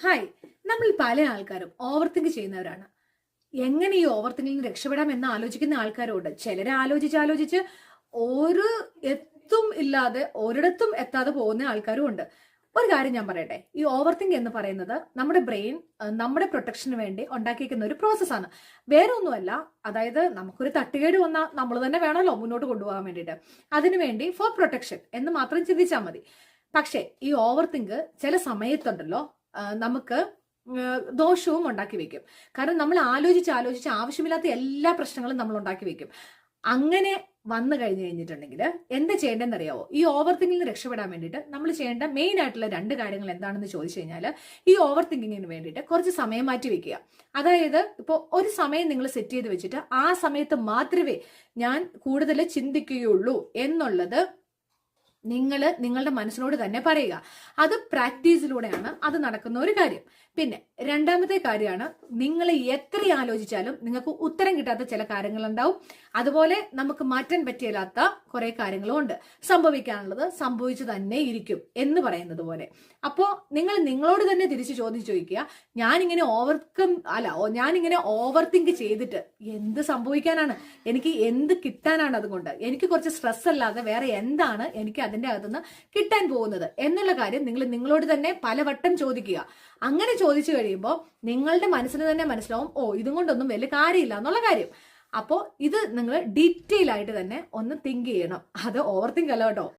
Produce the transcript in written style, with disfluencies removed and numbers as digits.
Hi, നമ്മൾ പല ആൾക്കാരും ഓവർ തിങ്ക് ചെയ്യുന്നവരാണ്. എങ്ങനെ ഈ ഓവർ തിങ്കിൽ നിന്ന് രക്ഷപ്പെടാം എന്ന് ആലോചിക്കുന്ന ആൾക്കാരുണ്ട്. ചിലരെ ആലോചിച്ച് ഒരു എത്തും ഇല്ലാതെ ഒരിടത്തും എത്താതെ പോകുന്ന ആൾക്കാരും ഉണ്ട്. ഒരു കാര്യം ഞാൻ പറയട്ടെ, ഈ ഓവർ തിങ്ക് എന്ന് പറയുന്നത് നമ്മുടെ ബ്രെയിൻ നമ്മുടെ പ്രൊട്ടക്ഷന് വേണ്ടി ഉണ്ടാക്കിയിരിക്കുന്ന ഒരു പ്രോസസ്സാണ്. വേറെ ഒന്നുമല്ല. അതായത് നമുക്കൊരു തട്ടുകേട് വന്നാൽ നമ്മൾ തന്നെ വേണമല്ലോ മുന്നോട്ട് കൊണ്ടുപോകാൻ വേണ്ടിയിട്ട്. അതിനുവേണ്ടി ഫോർ പ്രൊട്ടക്ഷൻ എന്ന് മാത്രം ചിന്തിച്ചാൽ മതി. പക്ഷേ ഈ ഓവർ തിങ്ക് ചില സമയത്തുണ്ടല്ലോ നമുക്ക് ദോഷവും ഉണ്ടാക്കി വെക്കും. കാരണം നമ്മൾ ആലോചിച്ച് ആവശ്യമില്ലാത്ത എല്ലാ പ്രശ്നങ്ങളും നമ്മൾ ഉണ്ടാക്കി വെക്കും. അങ്ങനെ വന്നു കഴിഞ്ഞിട്ടുണ്ടെങ്കിൽ എന്ത് ചെയ്യേണ്ടതെന്ന് അറിയാവോ? ഈ ഓവർ തിങ്കിങ്ങിന് രക്ഷപ്പെടാൻ വേണ്ടിയിട്ട് നമ്മൾ ചെയ്യേണ്ട മെയിൻ ആയിട്ടുള്ള 2 കാര്യങ്ങൾ എന്താണെന്ന് ചോദിച്ചു കഴിഞ്ഞാൽ, ഈ ഓവർ തിങ്കിങ്ങിന് വേണ്ടിയിട്ട് കുറച്ച് സമയം മാറ്റി വെക്കുക. അതായത് ഇപ്പോൾ ഒരു സമയം നിങ്ങൾ സെറ്റ് ചെയ്ത് വെച്ചിട്ട് ആ സമയത്ത് മാത്രമേ ഞാൻ കൂടുതൽ ചിന്തിക്കുകയുള്ളൂ എന്നുള്ളത് നിങ്ങളുടെ മനസ്സിനോട് തന്നെ പറയുക. അത് പ്രാക്ടീസിലൂടെയാണ് അത് നടക്കുന്ന ഒരു കാര്യം. പിന്നെ രണ്ടാമത്തെ കാര്യമാണ്, നിങ്ങൾ എത്ര ആലോചിച്ചാലും നിങ്ങൾക്ക് ഉത്തരം കിട്ടാത്ത ചില കാര്യങ്ങളുണ്ടാവും. അതുപോലെ നമുക്ക് മാറ്റാൻ പറ്റില്ലാത്ത കുറെ കാര്യങ്ങളും ഉണ്ട്. സംഭവിക്കാനുള്ളത് സംഭവിച്ചു തന്നെ ഇരിക്കും എന്ന് പറയുന്നത് പോലെ. അപ്പോൾ നിങ്ങൾ നിങ്ങളോട് തന്നെ തിരിച്ചു ചോദിക്കുക, ഞാനിങ്ങനെ ഓവർ തിങ്ക് ചെയ്തിട്ട് എന്ത് സംഭവിക്കാനാണ്? എനിക്ക് എന്ത് കിട്ടാനാണ് അതുകൊണ്ട്? എനിക്ക് കുറച്ച് സ്ട്രെസ് അല്ലാതെ വേറെ എന്താണ് എനിക്ക് അതിന്റെ അകത്തുനിന്ന് കിട്ടാൻ പോകുന്നത് എന്നുള്ള കാര്യം നിങ്ങൾ നിങ്ങളോട് തന്നെ പലവട്ടം ചോദിക്കുക. അങ്ങനെ ചോദിച്ചു കഴിയുമ്പോൾ നിങ്ങളുടെ മനസ്സിന് തന്നെ മനസ്സിലാവും, ഇതും കൊണ്ടൊന്നും വലിയ കാര്യമില്ല എന്നുള്ള കാര്യം. അപ്പോൾ ഇത് നിങ്ങൾ ഡീറ്റെയിൽ ആയിട്ട് തന്നെ ഒന്ന് തിങ്ക് ചെയ്യണം. അത് ഓവർ തിങ്ക് അല്ല കേട്ടോ.